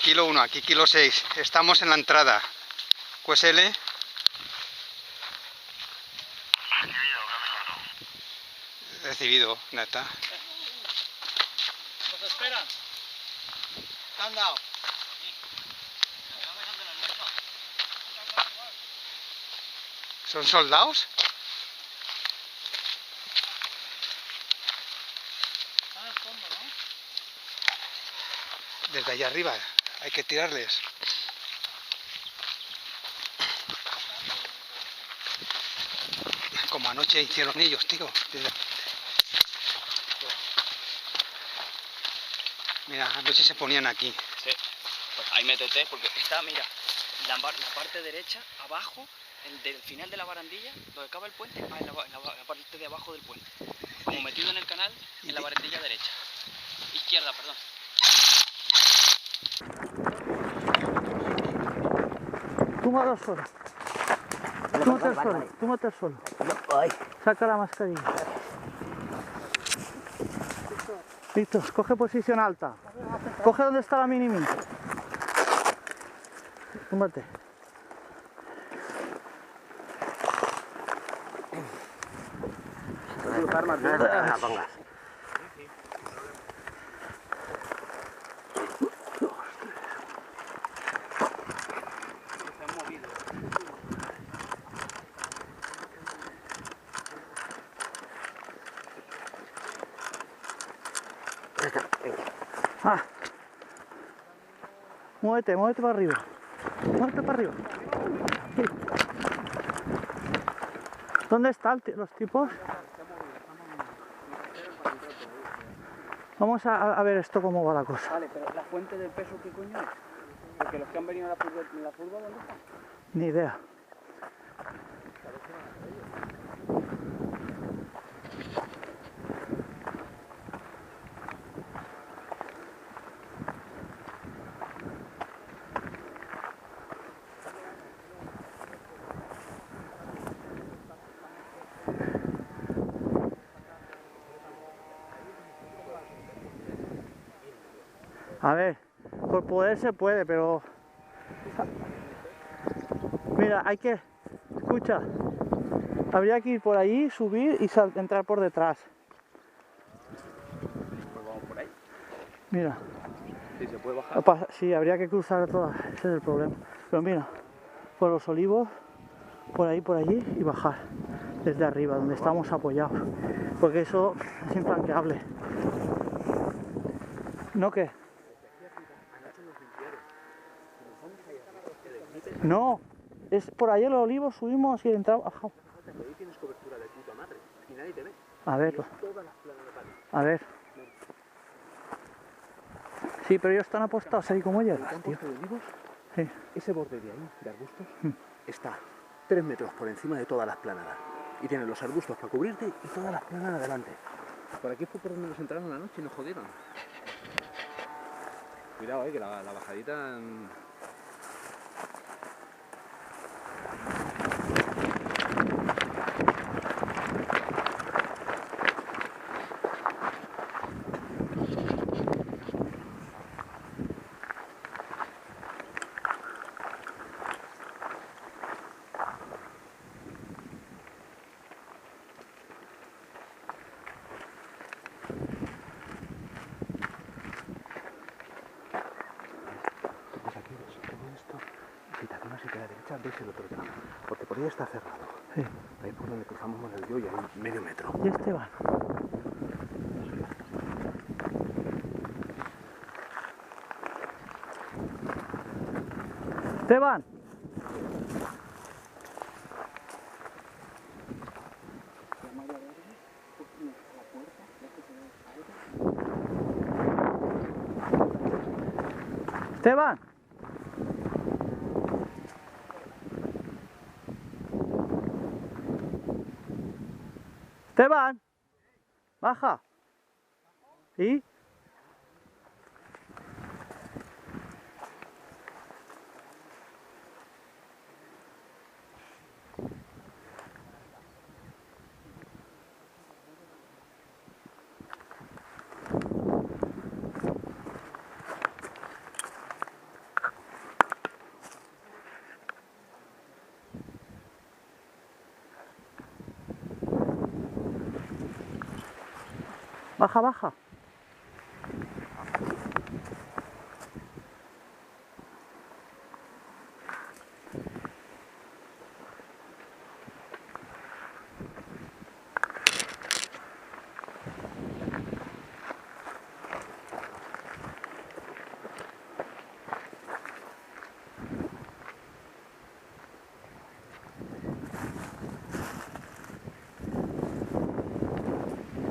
kilo 1, aquí kilo 6. Estamos en la entrada. QSL. Recibido, neta. ¿Nos esperan? ¿Te han dado? ¿Son soldados? Están al fondo, ¿no? Desde allá arriba, hay que tirarles. Como anoche hicieron ellos, tío. Mira, anoche se ponían aquí. Sí, pues ahí métete, porque está, mira, la parte derecha, abajo, del final de la barandilla, donde acaba el puente, en la parte de abajo del puente. Como metido en el canal, en la barandilla derecha. Izquierda, perdón. Tú al suelo. Tú mate al suelo. Saca la mascarilla. Listo, coge posición alta. Coge donde está la mini. Túmbate. Ah. Muévete para arriba. Muévete para arriba. Sí. ¿Dónde están los tipos? Vamos a ver esto cómo va la cosa. Vale, pero la fuente del peso, ¿qué coño es? Porque los que han venido a la furgo, ¿dónde están? Ni idea. A ver, por poder se puede, pero... Mira, hay que... Escucha. Habría que ir por ahí, subir y entrar por detrás. Pues vamos por ahí. Mira. Sí, se puede bajar. Sí, habría que cruzar todas. Ese es el problema. Pero mira, por los olivos, por allí y bajar. Desde arriba, donde estamos apoyados. Porque eso es infranqueable. ¿No qué? No, es por ahí el olivo, subimos y entramos. Ajá. Ahí tienes cobertura de puta madre y nadie te ve. A ver. Todas las planas de palo. A ver. Sí, pero ellos están apostados ahí como llegas, El tío. campo de olivos, Sí. ese borde de ahí, de arbustos, está 3 metros por encima de todas las planadas. Y tienen los arbustos para cubrirte y todas las planadas delante. Por aquí fue por donde nos entraron la noche y nos jodieron. Cuidado, que la bajadita... Veis el otro tramo, porque por ahí está cerrado. Sí. Ahí por donde cruzamos con el yo y hay medio metro. ¿Y Esteban? ¡Esteban! ¡Esteban! ¡Esteban! ¡Baja! ¿Y? Baja, baja.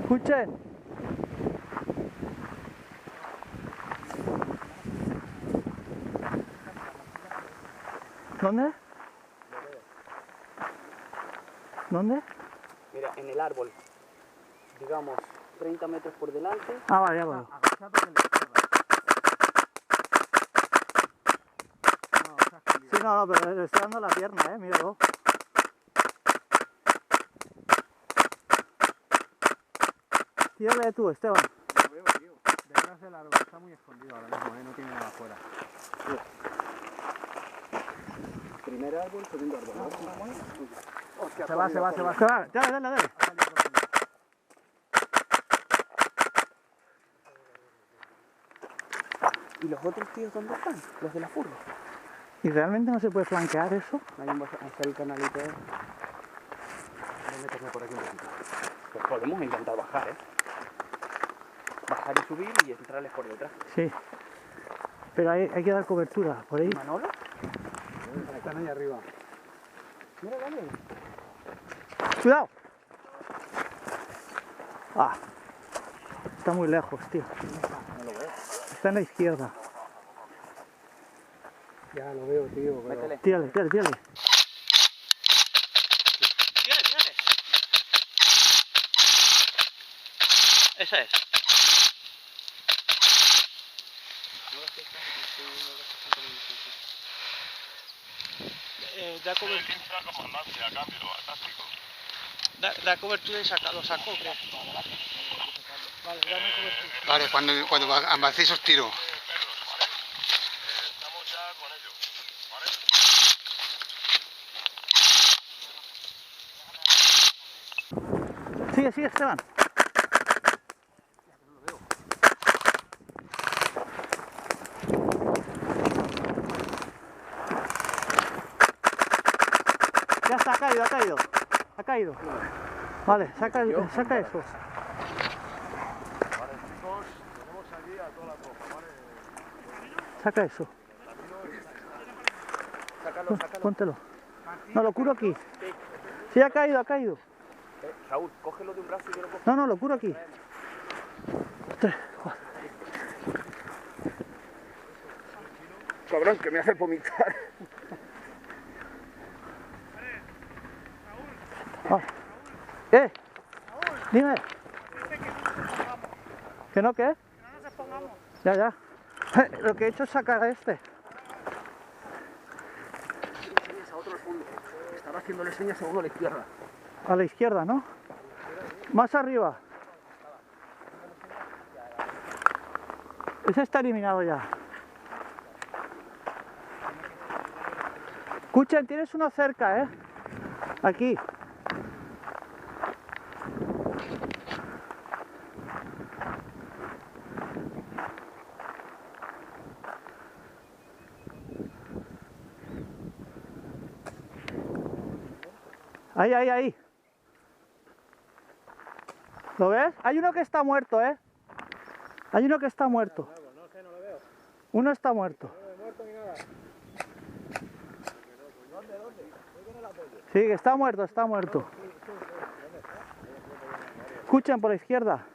Escuchen. ¿Dónde? ¿Dónde? Mira, en el árbol, digamos, 30 metros por delante. Ah, vale, ya veo. Sí, no, pero le estoy dando la pierna, míralo. Tírale tú, Esteban. Lo veo, tío. Detrás del árbol, está muy escondido ahora mismo, no tiene nada afuera. Primer árbol, segundo árbol. Hostia, se va. Dale. ¿Y los otros tíos dónde están? Los de la furgo. ¿Y realmente no se puede flanquear eso? Ahí va a hacer el canalito. Voy a meterme por aquí un poquito. Pues podemos intentar bajar, ¿eh? Bajar y subir y entrarles por detrás. Sí. Pero hay que dar cobertura. Por ahí. ¿Manolo? Están ahí arriba. Mira, dale. ¡Cuidado! Ah. Está muy lejos, tío. No lo veo. Está en la izquierda. Ya lo veo, tío. Pero... Métele. Tírale. Tírale. Esa es. Da cobertura. Da cobertura y lo saco, creo. Vale, dame cobertura. Vale, cuando avancéis os tiro. Estamos ya con ellos, ¿vale? Sigue, Esteban. Ya está, ha caído. Vale, saca eso. Vale, chicos, tenemos allí a toda la tropa, ¿vale? Saca eso. Sácalo. Póntelo. No, lo curo aquí. Sí, ha caído. Raúl, cógelo de un brazo y yo lo cojo. No, lo curo aquí. 3, 4. Cabrón, que me hace vomitar. Vale. Dime. ¿Que no qué? Que no nos expongamos. Ya. Lo que he hecho es sacar a este. A otro al fondo. Estaba haciéndole señas a uno a la izquierda. A la izquierda, ¿no? Más arriba. Ese está eliminado ya. Escuchen, tienes uno cerca, ¿eh? Aquí. Ahí. ¿Lo ves? Hay uno que está muerto, ¿eh? Hay uno que está muerto. No sé, no lo veo. Uno está muerto. No he muerto ni nada. ¿Dónde? Sí, que está muerto. Escuchen por la izquierda.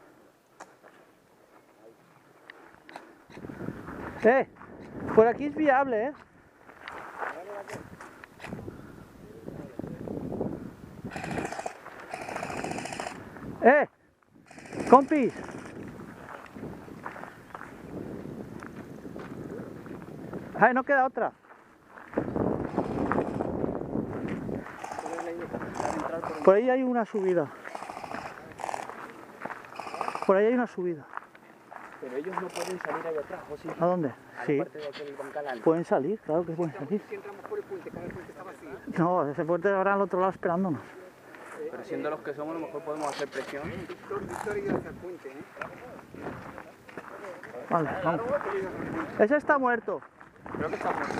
Por aquí es viable, compis. Ay, no queda otra. Por ahí hay una subida. Pero ellos no pueden salir ahí atrás, ¿o sí? ¿A dónde? A la Sí. parte de aquel bancal alto. Pueden salir, claro que pueden salir. Si entramos por el puente, cada puente está vacío. No, ese puente habrá al otro lado esperándonos. Pero siendo los que somos, a lo mejor podemos hacer presión. Vale, vamos. Ese está muerto. Creo que está muerto.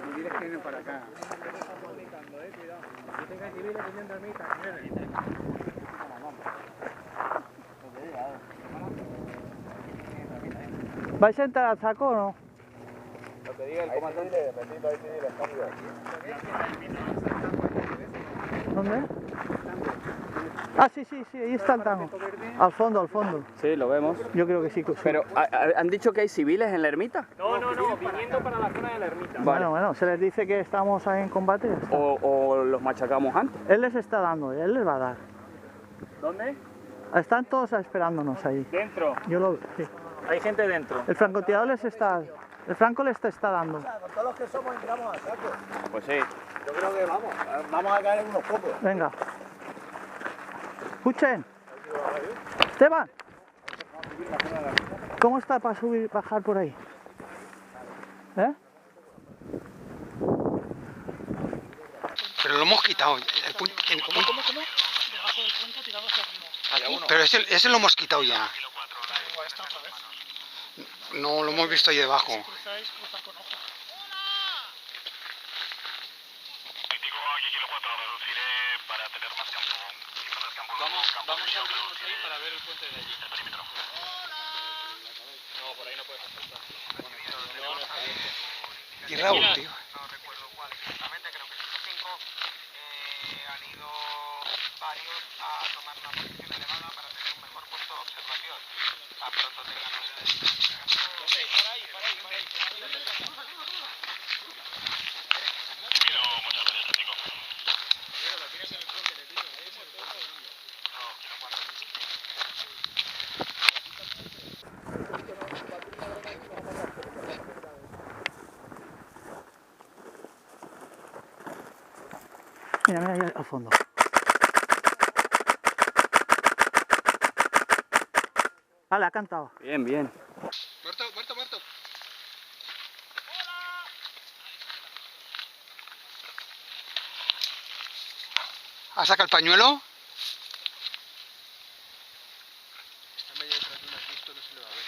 Civiles que vienen para acá. ¿Vais a entrar al saco o no? Lo que diga el comandante. ¿Dónde? Ah, sí, sí, sí, ahí está el tango. Al fondo, al fondo. Sí, lo vemos. Yo creo que sí. Pero, ¿han dicho que hay civiles en la ermita? No, viniendo para la zona de la ermita. Bueno, bueno, se les dice que estamos ahí en combate. y ya está. ¿O los machacamos antes? Él les está dando, él les va a dar. ¿Dónde? Están todos esperándonos ahí. Dentro. Yo lo sí. Hay gente dentro. El francotirador les está... El franco les está dando. Con todos los que somos entramos a saco. Pues sí. Yo creo que vamos a caer en unos pocos. Venga. Escuchen. Esteban. ¿Cómo está para subir, bajar por ahí? ¿Eh? Pero lo hemos quitado. ¿Cómo? Debajo del puente tirado hacia arriba. Aquí, pero ese lo hemos quitado ya. No, lo hemos visto ahí debajo. Cruzáis, cruzad con ojo. Vamos a abrirnos ahí para ver el puente de allí. No, por ahí no puedes asaltar. No está bien. Y Raúl, tío. No recuerdo cuál exactamente, creo que 5. Han ido varios a tomar una posición elevada para tener un mejor puesto de observación. Tan pronto tengan novedades. Para ahí. Mira, mira ahí al fondo. Vale, ha cantado. Bien, bien. Muerto. ¿Ha sacado el pañuelo? Está medio detrás de un arbusto, no se le va a ver.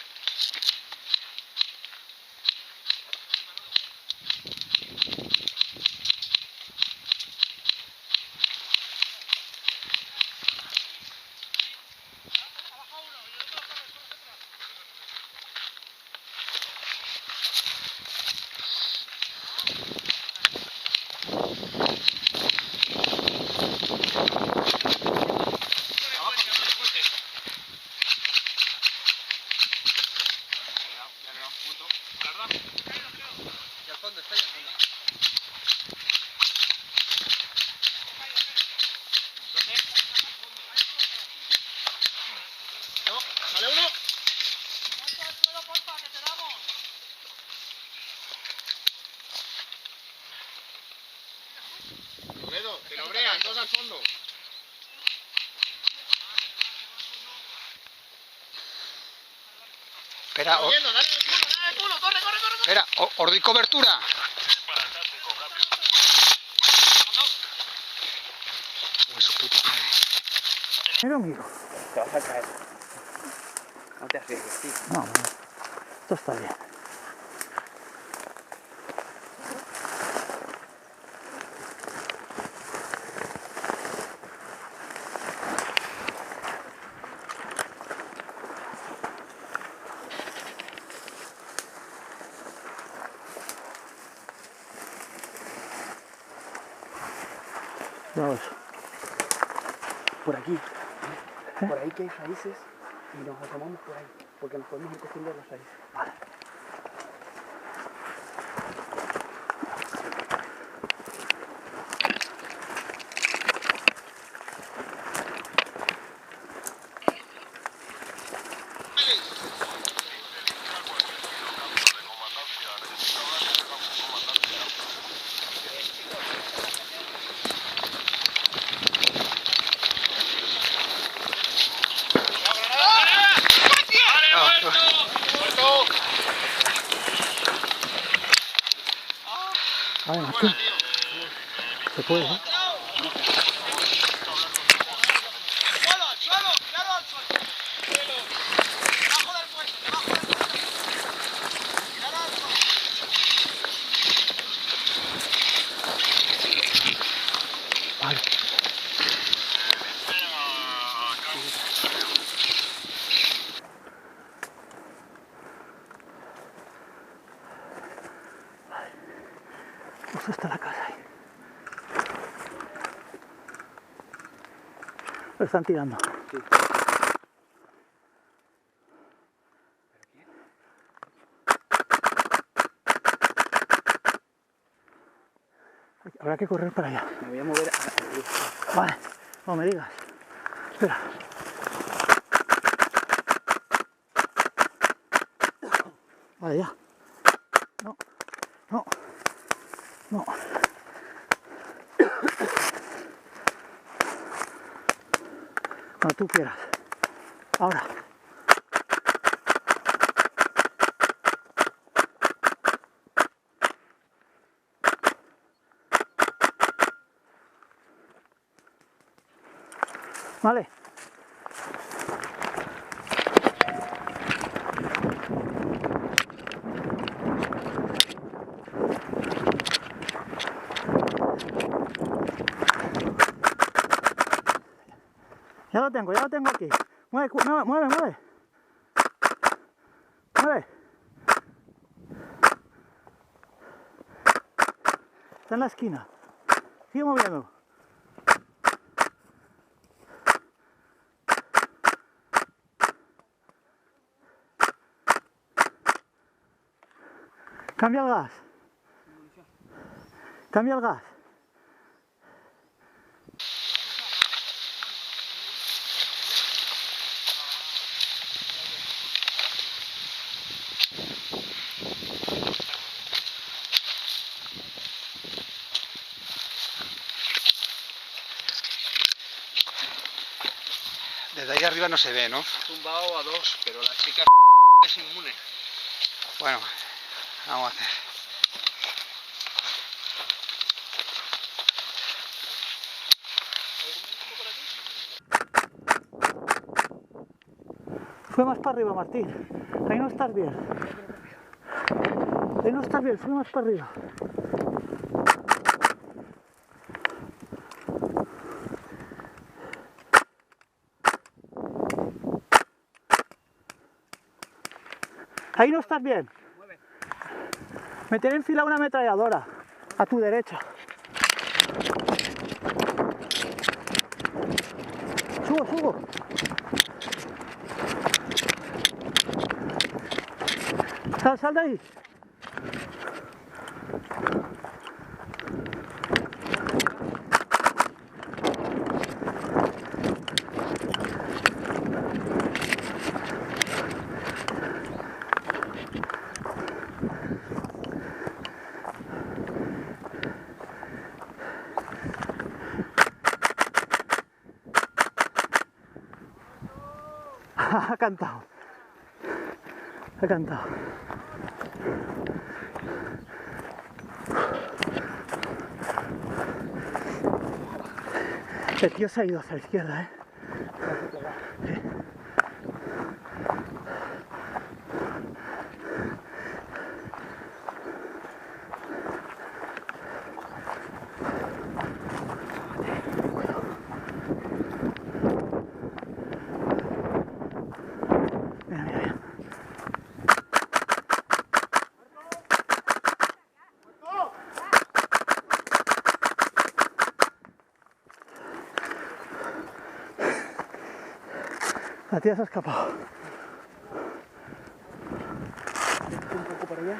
Y al fondo, está ahí al fondo. No, sale uno. Toledo, te lo brean, dos al fondo. Espera, espera, os doy cobertura. Uy, su puta madre. Miro. Te vas a caer. No te arriesgues, tío. No, no. Esto está bien. No, eso. Por aquí. Por ahí que hay raíces y nos asomamos por ahí. Porque nos podemos ir cogiendo las raíces. Vale, Martín. Se puede, ¿eh? Vale. Justo está la casa ahí. Lo están tirando. Sí. Habrá que correr para allá. Me voy a mover Vale, no me digas. Espera. Vale, ya. No, no, no. Cuando tú quieras. Ahora. Vale. Ya lo tengo aquí. Mueve, mueve, mueve, mueve. Mueve. Está en la esquina. Sigue moviendo. Cambia el gas. Cambia el gas. Desde ahí arriba no se ve, ¿no? Ha tumbado a dos, pero la chica es inmune. Bueno, vamos a hacer. Sube más para arriba, Martín. Ahí no estás bien. Ahí no estás bien, sube más para arriba. Ahí no estás bien. Me tiene enfilada una ametralladora. A tu derecha. Subo, subo. Sal de ahí. Ha cantado. Ha cantado. El tío se ha ido hacia la izquierda, ¿eh? Sí. Mira, mira, mira. La tía se ha escapado. un poco para allá.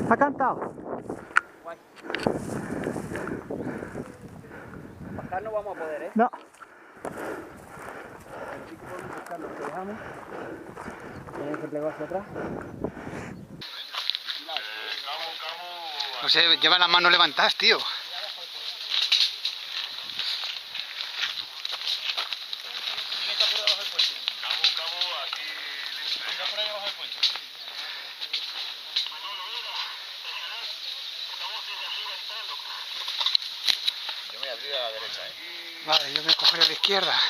Ha cantado. Guay. Bajar no vamos a poder, ¿eh? No. buscando lo que dejamos. Tenemos que plegar hacia atrás. No sé, lleva las manos levantadas, tío. Yo me voy a abrir a la derecha, Vale, yo me cogeré a la izquierda.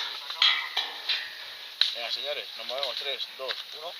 Venga, señores, nos movemos. 3, 2, 1.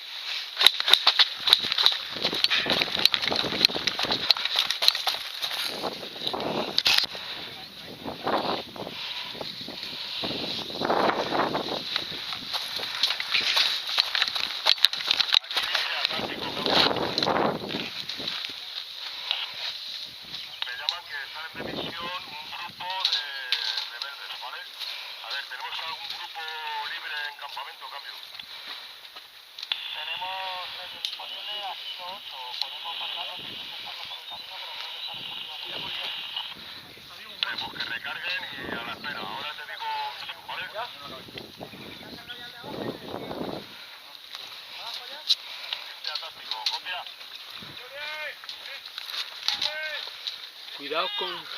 Cuidado con...